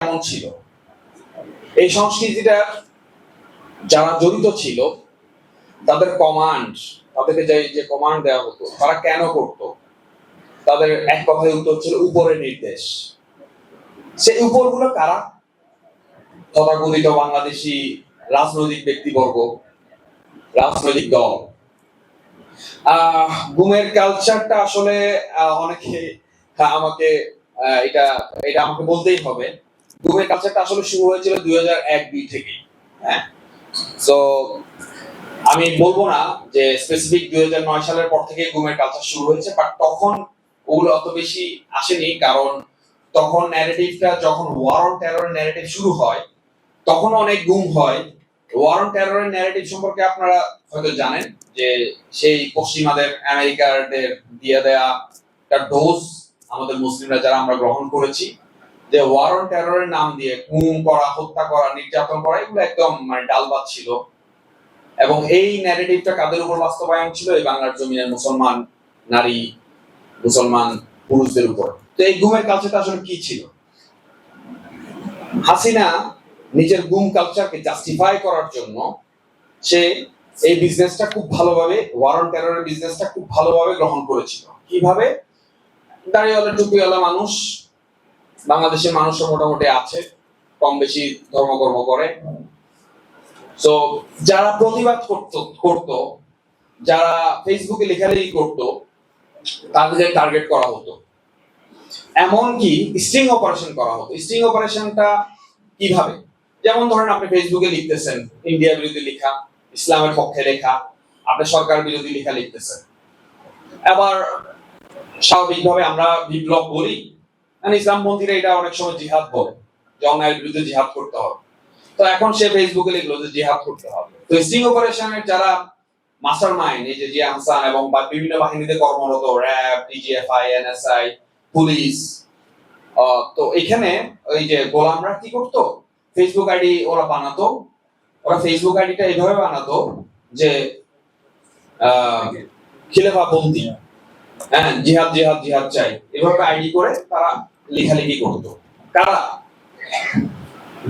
কেমন ছিল, এই সংস্কৃতিটার যারা জড়িত ছিল তাদের কমান্ড, তাদেরকে যে কমান্ড দেওয়া হতো তারা কেন করতো, তাদের এক কথায় উত্তর ছিল উপরের নির্দেশ। সেই উপরগুলো কারা? তথাকথিত বাংলাদেশি রাজনৈতিক ব্যক্তিবর্গ, রাজনৈতিক দল। গুমের কালচারটা আসলে অনেকে আমাকে এটা এটা আমাকে বলতেই হবে, গুমের কালচারটা আসলে শুরু হয়েছিল 2001-2 থেকে। হ্যাঁ, সো আমি বলবো না যে স্পেসিফিক 2009 সালের পর থেকে গুমের কালচার শুরু হয়েছে, বাট তখন ওগুলো অত বেশি আসেনি, কারণ তখন ন্যারেটিভটা, যখন ওয়ার অন টেররের ন্যারেটিভ শুরু হয় তখন অনেক গুম হয়। ওয়ার অন টেররের ন্যারেটিভ সম্পর্কে আপনারা হয়তো জানেন যে সেই পশ্চিমাদের, আমেরিকানদের দিয়ে দেয়া একটা ডোজ আমাদের মুসলিমরা যারা আমরা গ্রহণ করেছি, যে ওয়ার অন টেররের নাম দিয়ে গুম করা, হত্যা করা, নির্যাতন করা, এগুলো একদম মানে ডালভাত ছিল। এবং এই ন্যারেটিভটা কাদের উপর বাস্তবায়ন ছিল? এই বাংলার জমিনের মুসলমান নারী, মুসলমান পুরুষদের উপর। তো এই গুমের কালচারটা আসলে কি ছিল? হাসিনা নিজের গুম কালচারকে জাস্টিফাই করার জন্য সে এই বিজনেসটা খুব ভালোভাবে, ওয়ার অন টেররের বিজনেসটা খুব ভালোভাবে গ্রহণ করেছিল। কিভাবে? দাড়িওয়ালা টুপিওয়ালা মানুষ, বাংলাদেশের মানুষও মোটামুটি আছে, কম বেশি ধর্মকর্ম করে। তো যারা প্রতিবাদ করতো, যারা ফেসবুকে লেখালেখি করতো, তাদের টার্গেট করা হতো। এমনকি স্ট্রিং অপারেশন করা হতো। স্ট্রিং অপারেশনটা কিভাবে? যেমন ধরেন আপনি ফেসবুকে লিখতেছেন ইন্ডিয়া বিরোধী লেখা, ইসলামের পক্ষে লেখা, আপনি সরকার বিরোধী লেখা লিখতেছেন। আবার স্বাভাবিকভাবে আমরা বিপ্লব বলি, ইসলামপন্থীরা এটা অনেক সময় জিহাদ বলে, যে অন্যায়ের বিরুদ্ধে জিহাদ করতে হবে। তো এখন সে ফেসবুকে লিখলো যে জিহাদ করতে হবে। তো স্ট্রিং অপারেশনের যারা মাস্টার মাইন্ড, এই যে জিয়া হাসান এবং বিভিন্ন বাহিনীতে কর্মরত, র্যাব, ডিজিএফআই, এনএসআই, পুলিশ, তো এখানে ওই যে গোলামরা কি করতো, ফেসবুক আইডি ওরা বানাতো। ওরা ফেসবুক আইডিটা এইভাবে বানাতো যে খিলাফাপন্থী, হ্যাঁ, জিহাদ জিহাদ জিহাদ চাই, এভাবে আইডি করে তারা লেখালেখি করতো। কারা?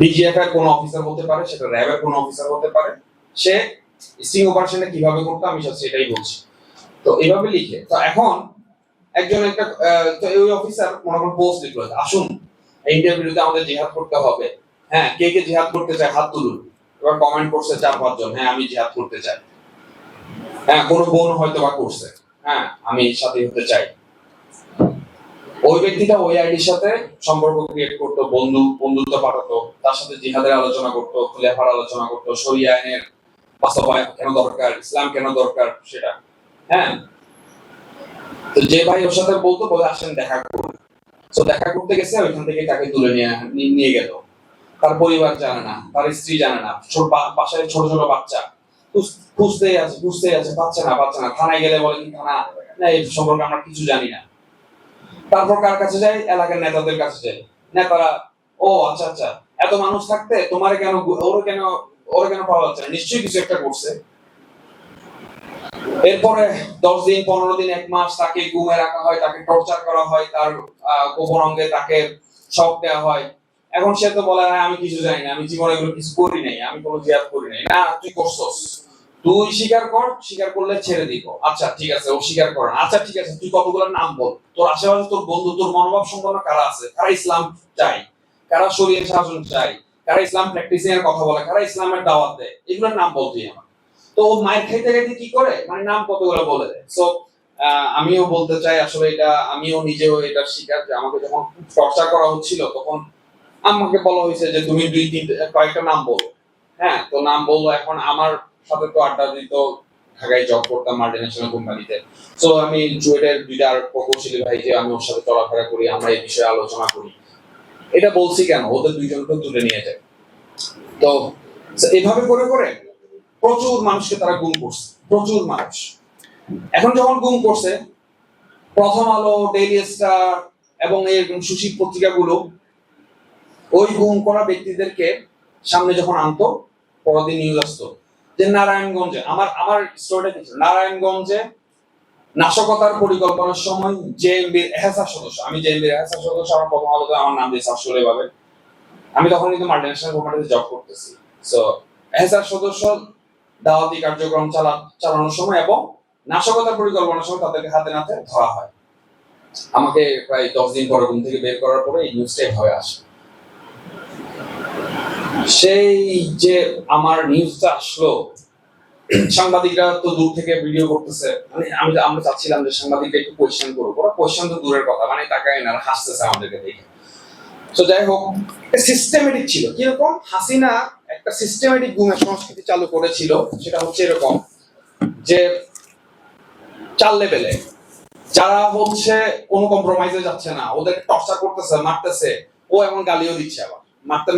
ডিজিএফ এর কোন অফিসার হতে পারে, সেটা র্যাব এর কোন অফিসার হতে পারে। সে স্ট্রিং অপারেশনে কিভাবে করতো আমি সেটাই বলছি। তো এইভাবে লিখে, তো এখন একজন একটা তো ওই অফিসার মনে করেন পোস্ট লিখলো, আসুন ইন্ডিয়ার বিরুদ্ধে আমাদের জিহাদ করতে হবে, হ্যাঁ, কে কে জিহাদ করতে চায় হাত তুলুন। এবার কমেন্ট করছে 4-5 জন, হ্যাঁ আমি জিহাদ করতে চাই। হ্যাঁ, কোনো বোন হয়তো বা করছে, হ্যাঁ আমি সাথী হতে চাই। ওই ব্যক্তিটা ওই আইডির সাথে সম্পর্ক ক্রিয়েট করতো, বন্ধুত্ব পাঠাতো, তার সাথে জিহাদের আলোচনা করতো, খলিফার আলোচনা করতো, শরিয়া আইনের বাস্তবায়ন কেন দরকার, ইসলাম কেন দরকার সেটা। হ্যাঁ, তো যে ভাই ওর সাথে বলতো, বলে আসেন দেখা করুন। তো দেখা করতে গেছে, ওইখান থেকে তাকে তুলে নিয়ে গেল। তার পরিবার জানে না, তার স্ত্রী জানে না, বাসায় ছোট ছোট বাচ্চা, খুঁজতেই আছে, পাচ্ছে না। থানায় গেলে বলে কি থানা না, এই সম্পর্কে আমরা কিছু জানি না। তারপর কার কাছে যাই? এলাকার নেতাদের কাছে যাই। নেতারা, ও আচ্ছা আচ্ছা, এত মানুষ থাকতে তোমার কেন, ওরা কেন পাওয়া যাচ্ছে না, নিশ্চয়ই কিছু একটা করছে। এরপরে 10 দিন, 15 দিন, 1 মাস তাকে গুমে রাখা হয়, তাকে টর্চার করা হয়, তার গোপন অঙ্গে তাকে শক দেওয়া হয়। এখন সে তো বলে আমি কিছু জানি না, আমি জীবনে এগুলো কিছু করি নাই, আমি কোনো জিহাদ করি নাই। না, তুই করছস, তুই স্বীকার কর, স্বীকার করলে ছেড়ে দিব। আচ্ছা ঠিক আছে, ও স্বীকার করে না। আচ্ছা ঠিক আছে, তুই কতগুলো নাম বল, তোর আশেপাশে তোর বন্ধু, তোর মনোভাব সম্পন্ন কারা আছে, কারা ইসলাম চাই, কারা শরীয়ত শাসন চাই, কারা ইসলাম প্র্যাকটিসিং এর কথা বলে, কারা ইসলামের দাওয়াত দেয়, এগুলোর নাম বল তুই আমার। তো মায়ের খাইতে খাইতে কি করে, মানে নাম কতগুলো বলে দেয়। সো আমিও বলতে চাই আসলে এটা, আমিও নিজেও এটা শিকার, যে আমাকে যখন চর্চা করা হচ্ছিল তখন আমাকে বলা হয়েছে যে তুমি 2-3 কয়েকটা নাম বলো। হ্যাঁ, তো নাম বলবো। এখন আমার সাথে তো আড্ডা দিত, ঢাকায় জব করতাম মাল্টিন্যাশনাল কোম্পানিতে। সো আমি জুয়েটের 2টা আর প্রকৌশলী ভাই, যে আমি ওর সাথে চলাফেরা করি, আমরা এই বিষয়ে আলোচনা করি। এটা বলছি কেন, ওদের 2জনকে তুলে নিয়ে যায়। তো এইভাবে করে করে প্রচুর মানুষকে তারা গুম করছে, প্রচুর মানুষ। এখন যখন গুম করছে, প্রথম আলো, ডেইলি স্টার এবং এই সুশীল পত্রিকাগুলো ওই গুম করা ব্যক্তিদেরকে সামনে যখন আনতো, পরদিন নিউজ আসতো যে নারায়ণগঞ্জে, আমার স্টোরিটা কি ছিল, নারায়ণগঞ্জে নাশকতার পরিকল্পনার সময় জেএমবির এহসাস সদস্য, আমি জেএমবির এহসাস সদস্য, আমার প্রথম আলোতে আমার নাম দিয়ে সার্চ করে পাবে, আমি তখন কিন্তু মাল্টিন্যাশনাল কোম্পানিতে জব করতেছি। সো এহসার সদস্য দাওয়াতি কার্যক্রম চালানোর সময় এবং নাশকতার পরিকল্পনার সময় তাদেরকে হাতে নাতে ধরা হয়। আমাকে প্রায় 10 দিন পরে ঘুম থেকে বের করার পরে এই নিউজটা এভাবে আসে। সেই যে আমার নিউজটা আসলো, সাংবাদিকরা তো দূর থেকে ভিডিও করতেছে, মানে আমরা চাচ্ছিলাম যে সাংবাদিকরা একটু কোয়েশ্চেন করবো, ওরা কোয়েশ্চেন তো দূরের কথা, মানে তাকায় না, হাসতেছে আমাদেরকে দেখে। তো যাই হোক, সিস্টেমেটিক ছিল। কিরকম? হাসিনা একটা সিস্টেমেটিক গুমের সংস্কৃতি চালু করেছিল, সেটা হচ্ছে এরকম যে 4 লেভেলে যারা হচ্ছে কোনো কম্প্রোমাইজে যাচ্ছে না, ওদেরকে টর্চার করতেছে, মারতেছে, ও এমন গালিও দিচ্ছে, আবার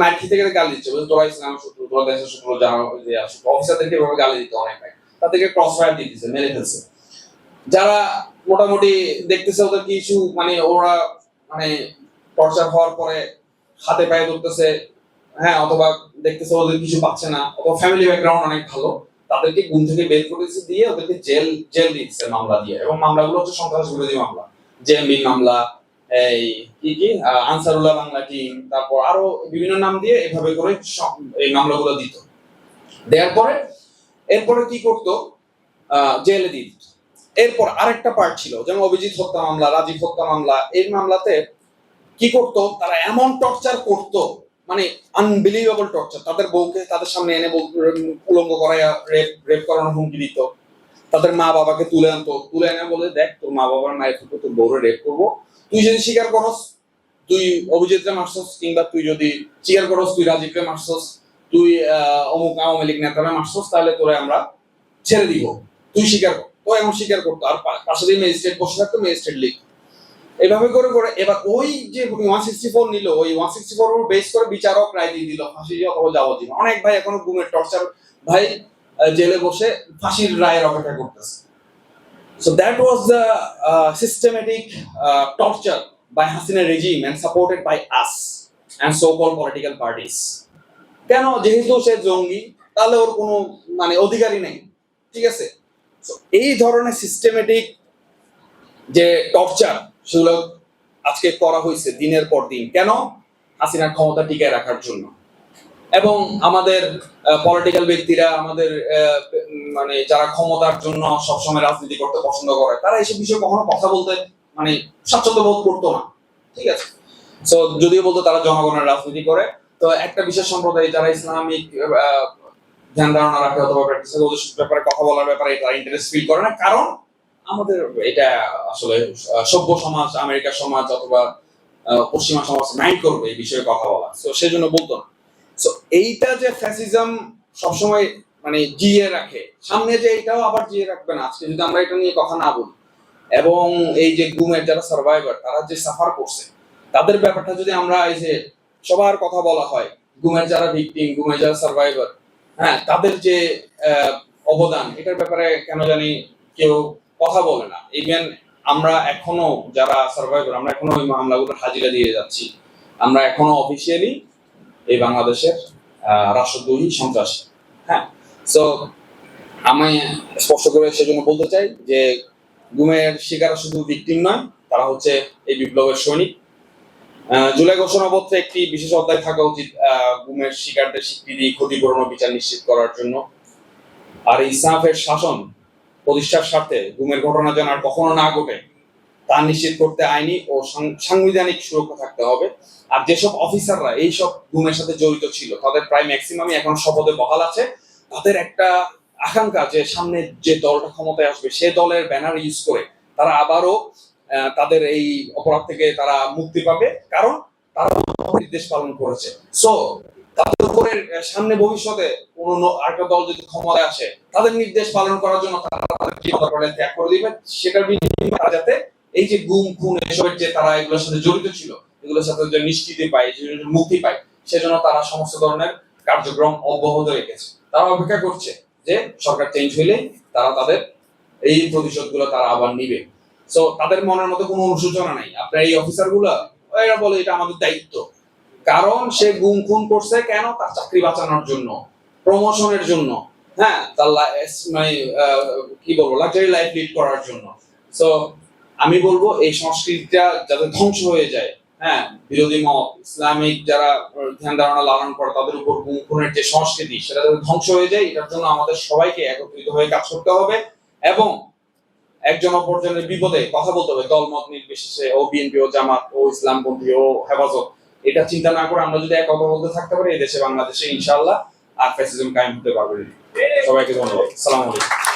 মার খেতে গেলে গালি দিচ্ছে, তোরা ইসলাম শত্রু, তোরা দেশের শত্রু, যারা অফিসারদেরকে এভাবে গালি দিতে অনেক ভাই, তাদেরকে ক্রস ফায়ার দিয়ে দিচ্ছে, মেরে ফেলছে। যারা মোটামুটি দেখতেছে ওদের কিছু মানে ওরা মানে টর্চার হওয়ার পরে হাতে পায়ে ধরতেছে, হ্যাঁ, অথবা দেখতেছে ওদের কিছু পাচ্ছে না, অথবা ফ্যামিলি ব্যাকগ্রাউন্ড অনেক ভালো, তাদেরকে ঘুম থেকে বের করে দিয়ে ওদেরকে জেল দিচ্ছে মামলা দিয়ে। এবং মামলাগুলো হচ্ছে সন্ত্রাস বিরোধী মামলা, জেএমবি মামলা, এই কি আনসারুল্লাহ বাংলা টিম, তারপর আরো বিভিন্ন নাম দিয়ে এভাবে করে এই মামলাগুলো দিত। দেওয়ার পরে এরপরে কি করতো, জেলে দিত। এরপর আরেকটা পার্ট ছিল, যেমন অভিজিৎ হত্যা মামলা, রাজীব হত্যা মামলা, এই মামলাতে কি করতো, তারা এমন টর্চার করতো, মানে আনবিলিভেবল টর্চার। তাদের বউকে তাদের সামনে এনে উলঙ্গ করায় রেপ করানোর হুমকি দিত। তাদের মা বাবাকে তুলে আনতো, তুলে এনে বলে, দেখ তোর মা বাবার মায়ের থেকে তোর বউরে রেপ করবো, তুই যদি স্বীকার করস তুই অভিজিৎরে মারছস, কিংবা তুই যদি স্বীকার করস তুই রাজীবকে মারছস, তুই অমুক আওয়ামী লীগ নেতারা মারছস, তাহলে তোরে আমরা ছেড়ে দিব, তুই স্বীকার কর। তো এমন স্বীকার করতো, আর পাশে দিয়ে ম্যাজিস্ট্রেট বসে থাকতো, ম্যাজিস্ট্রেট লিখ। এভাবে করে করে এবার ওই যে 164 নিল, ওই 164 এর বেস করে বিচারক রায় দিয়ে দিল ফাঁসি অথবা যাবজ্জীবন। অনেক ভাই এখনো গুমের টর্চার ভাই জেলে বসে ফাঁসির রায়ের অপেক্ষা করতেছে। So that was the systematic torture by Hasina regime and supported by us and so-called political parties. কেন? যেহেতু সে জঙ্গি, তাহলে ওর কোনো মানে অধিকারই নেই, ঠিক আছে? এই ধরনের সিস্টেমেটিক যে টর্চার, সেগুলো আজকে করা হয়েছে দিনের পর দিন। কেন? হাসিনার ক্ষমতা টিকায় রাখার জন্য। এবং আমাদের পলিটিক্যাল ব্যক্তিরা, আমাদের মানে যারা ক্ষমতার জন্য সবসময় রাজনীতি করতে পছন্দ করে, তারা এইসব বিষয়ে কখনো কথা বলতে মানে স্বাচ্ছন্দ্য বোধ করতো না, ঠিক আছে? সো যদিও বলতো তারা জনগণের রাজনীতি করে, তো একটা বিশেষ সম্প্রদায় যারা ইসলামিক ধ্যান ধারণা রাখে অথবা প্র্যাকটিস করে, ওদের ব্যাপারে কথা বলার ব্যাপারে তারা ইন্টারেস্ট ফিল করে না। কারণ আমাদের এটা আসলে সভ্য সমাজ, আমেরিকার সমাজ অথবা পশ্চিমা সমাজ মাইন্ড করবে এই বিষয়ে কথা বলা, তো সেজন্য বলতো না। সো এইটা যে ফ্যাসিজম সবসময় মানে জিয়ে রাখে, সামনে যে এটাও আবার জিয়ে রাখবে না আজকে যদি আমরা এটা নিয়ে কথা না বলি। এবং এই যে গুমের যারা সার্ভাইভার, তারা যে সাফার করছে, তাদের ব্যাপারটা যদি আমরা এই যে সবার কথা বলা হয়, গুমের যারা ভিকটিম, গুমের যারা সার্ভাইভার, হ্যাঁ, তাদের যে অবদান, এটার ব্যাপারে কেন জানি কেউ কথা বলে না। ইভেন আমরা এখনো যারা সার্ভাইভার, আমরা এখনো ওই মামলাগুলো হাজিরা দিয়ে যাচ্ছি, আমরা এখনো অফিসিয়ালি এই বাংলাদেশের রাষ্ট্রদ্রোহী সন্ত্রাসী। হ্যাঁ, সো আমি স্পষ্ট করে সেজন্য বলতে চাই যে গুমের শিকার শুধু ভিকটিম নয়, তারা হচ্ছে এই বিপ্লবের সৈনিক। জুলাই ঘোষণাপত্রে একটি বিশেষ অধ্যায় থাকা উচিত গুমের শিকারদের স্বীকৃতি, ক্ষতিপূরণ ও বিচার নিশ্চিত করার জন্য। আর ইনসাফের শাসন প্রতিষ্ঠার স্বার্থে গুমের ঘটনা যেন আর কখনো না ঘটে তা নিশ্চিত করতে আইনি ও সাংবিধানিক সুরক্ষা থাকতে হবে। আর যেসব অফিসাররা এইসব গুমের সাথে জড়িত ছিল, তাদের প্রায় ম্যাক্সিমামই এখন শপথে বহাল আছে। তাদের একটা আকাঙ্ক্ষা যে সামনে যে দলটা ক্ষমতায় আসবে, সে দলের ব্যানার ইউজ করে তারা আবারও তাদের এই অপরাধ থেকে তারা মুক্তি পাবে, কারণ তারা নির্দেশ পালন করেছে। সো তাদের উপরে সামনে ভবিষ্যতে কোনো আরেকটা দল যদি ক্ষমতায় আসে, তাদের নির্দেশ পালন করার জন্য তারা তাদের জীবন ত্যাগ করে দিবে। সেটার বিনিময়ে তারা যাতে এই যে গুম খুন এসবের যে তারা এগুলোর সাথে জড়িত ছিল, এগুলোর সাথে যে নিশ্চিতি পায়, মুক্তি পায়, সেজন্য তারা সমস্ত ধরনের কার্যক্রম অব্যাহত রেখেছে। তারা অপেক্ষা করছে যে সরকার চেঞ্জ হইলে তারা তাদের এই প্রতিশোধগুলো তারা আবার নিবে। সো তাদের মনের মধ্যে কোনো অনুশোচনা নাই। আপনার এই অফিসারগুলা এরা বলে এটা আমাদের দায়িত্ব, কারণ সে গুম খুন করছে কেন? তার চাকরি বাঁচানোর জন্য, প্রমোশনের জন্য, হ্যাঁ, তার মানে কি বলবো, লাক্সারি লাইফ লিড করার জন্য। সো আমি বলবো এই সংস্কৃতিটা যাতে ধ্বংস হয়ে যায়, হ্যাঁ বিরোধী মত ইসলামিক যারা ধ্যান ধারণা লালন করে তাদের উপর গুম খুনের যে সংস্কৃতি সেটা যাতে ধ্বংস হয়ে যায় এটার জন্য আমাদের সবাইকে একত্রিত হয়ে কাজ করতে হবে এবং একজন অপরজনের বিপদে কথা বলতে হবে দলমত নির্বিশেষে ও বিএনপি ও জামাত ও ইসলামপন্থী ও হেফাজত এটা চিন্তা না করে আমরা যদি এক কথা বলতে থাকতে পারি এই দেশে বাংলাদেশে ইনশাআল্লাহ আর ফ্যাসিজম কায়েম হতে পারবে। সবাইকে ধন্যবাদ। আসসালামু আলাইকুম।